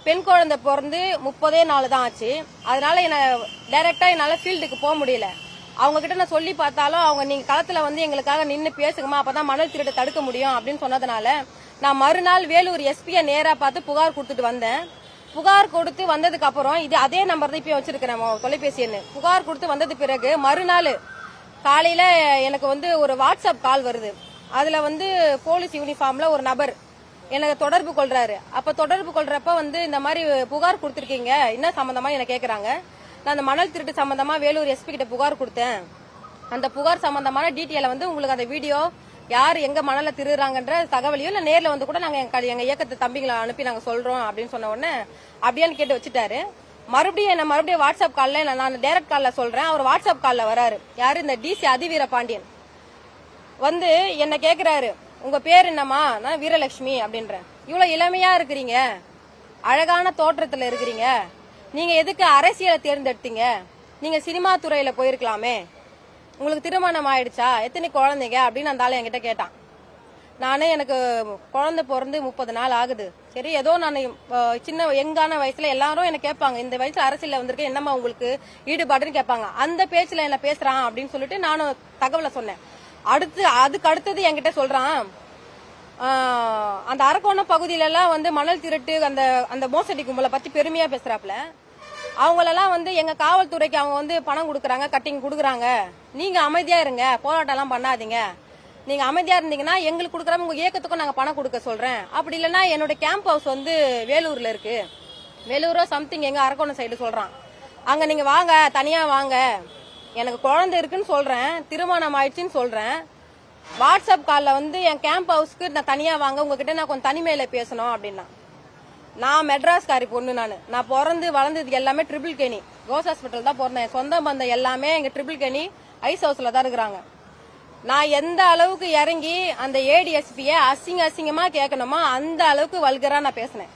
பெண் குழந்தை பிறந்து 30 நாள் தான் ஆச்சு. அதனால என்ன டைரக்டா என்னால ஃபீல்டுக்கு போக முடியல. அவங்க கிட்ட நான் சொல்லி பார்த்தாலும் அவங்க நீங்க களத்துல வந்து எங்களுக்காக நின்று பேசுங்கம்மா, அப்பதான் மணல் திருட்டை தடுக்க முடியும் அப்படின்னு சொன்னதுனால நான் மறுநாள் வேலூர் எஸ்பியை நேரா பார்த்து புகார் கொடுத்துட்டு வந்தேன். புகார் கொடுத்து வந்ததுக்கு அப்புறம் இது அதே நம்பர் தான் இப்ப வச்சிருக்கிறேன் தொலைபேசி எண்ணு. புகார் கொடுத்து வந்தது பிறகு மறுநாள் காலையில எனக்கு வந்து ஒரு வாட்ஸ்அப் கால் வருது. அதுல வந்து போலீஸ் யூனிஃபார்ம்ல ஒரு நபர் எனக்கு தொடர்பு கொள்றாரு. அப்ப தொடர்பு கொள்றப்ப வந்து இந்த மாதிரி புகார் கொடுத்திருக்கீங்க, என்ன சம்பந்தமா என்ன கேக்குறாங்க. நான் அந்த மணல் திருட்டு சம்பந்தமா வேலூர் எஸ்பி கிட்ட புகார் கொடுத்தேன். அந்த புகார் சம்பந்தமான டீட்டெயில வந்து உங்களுக்கு அந்த வீடியோ யார் எங்க மணல திருடுறாங்கன்ற தகவலையும் இல்ல நேர்ல வந்து கூட நாங்க எங்க இயக்கத்து தம்பிகளை அனுப்பி நாங்க சொல்றோம் அப்படின்னு சொன்ன உடனே அப்படியான்னு கேட்டு வச்சுட்டாரு. மறுபடியும் வாட்ஸ்அப் கால்ல நான் டைரக்ட் கால்ல சொல்றேன். அவர் வாட்ஸ்அப் கால்ல வராரு. யாரு இந்த டிசி அதிவீர பாண்டியன் வந்து என்ன கேக்குறாரு, உங்க பேர் என்னமா? நான் வீரலட்சுமி அப்படின்றேன். இவ்வளவு இளமையா இருக்கிறீங்க, அழகான தோற்றத்துல இருக்கிறீங்க, நீங்க எதுக்கு அரசியலை தேர்ந்தெடுத்தீங்க? நீங்க சினிமா துறையில போயிருக்கலாமே, உங்களுக்கு திருமணம் ஆயிடுச்சா, எத்தனை குழந்தைங்க அப்படின்னு அந்த ஆளு என்கிட்ட கேட்டான். நானே எனக்கு குழந்தை பிறந்து 30 நாள் ஆகுது. சரி, ஏதோ நான் சின்ன யங்கான வயசுல எல்லாரும் என்ன கேட்பாங்க, இந்த வயசுல அரசியல்ல வந்திருக்கேன், என்னம்மா உங்களுக்கு ஈடுபாடுன்னு கேட்பாங்க. அந்த பேச்சுல என்ன பேசுறான் அப்படின்னு சொல்லிட்டு நானும் தகவலை சொன்னேன். அதுக்கு அடுத்தது என்கிட்ட சொல்றான், அந்த அரக்கோணம் பகுதியில எல்லாம் வந்து மணல் திருட்டு அந்த மோசடி கும்பலை பத்தி பெருமையா பேசுறாப்ல. அவங்களெல்லாம் வந்து எங்க காவல்துறைக்கு அவங்க வந்து பணம் கொடுக்கறாங்க, கட்டிங் கொடுக்கறாங்க. நீங்க அமைதியா இருங்க, போராட்டம் எல்லாம் பண்ணாதீங்க. நீங்க அமைதியா இருந்தீங்கன்னா எங்களுக்கு கொடுக்கறவங்க உங்க இயக்கத்துக்கும் நாங்க பணம் கொடுக்க சொல்றேன். அப்படி இல்லைன்னா என்னோட கேம்ப் ஹவுஸ் வந்து வேலூர்ல இருக்கு, வேலூரோ சம்திங் எங்க அரக்கோணம் சைடு சொல்றான். அங்க நீங்க வாங்க, தனியா வாங்க, எனக்கு குழந்தை இருக்குன்னு சொல்றேன், திருமணம் ஆயிடுச்சுன்னு சொல்றேன். வாட்ஸ்அப் கால்ல வந்து என் கேம்ப் ஹவுஸ்க்கு நான் தனியா வாங்க, உங்ககிட்ட நான் கொஞ்சம் தனிமையில பேசணும் அப்படின்னா. நான் மெட்ராஸ்காரி பொண்ணு. நான் பிறந்து வளர்ந்தது எல்லாமே ட்ரிபிள் கேணி கோஸ் ஹாஸ்பிட்டல் தான் பிறந்தேன். சொந்த பந்தம் எல்லாமே எங்க ட்ரிபிள் கேணி ஐஸ் ஹவுஸ்ல தான் இருக்கிறாங்க. நான் எந்த அளவுக்கு இறங்கி அந்த ஏடிஎஸ்பிய அசிங்கமா கேட்கணுமோ அந்த அளவுக்கு வல்கரா நான் பேசினேன்.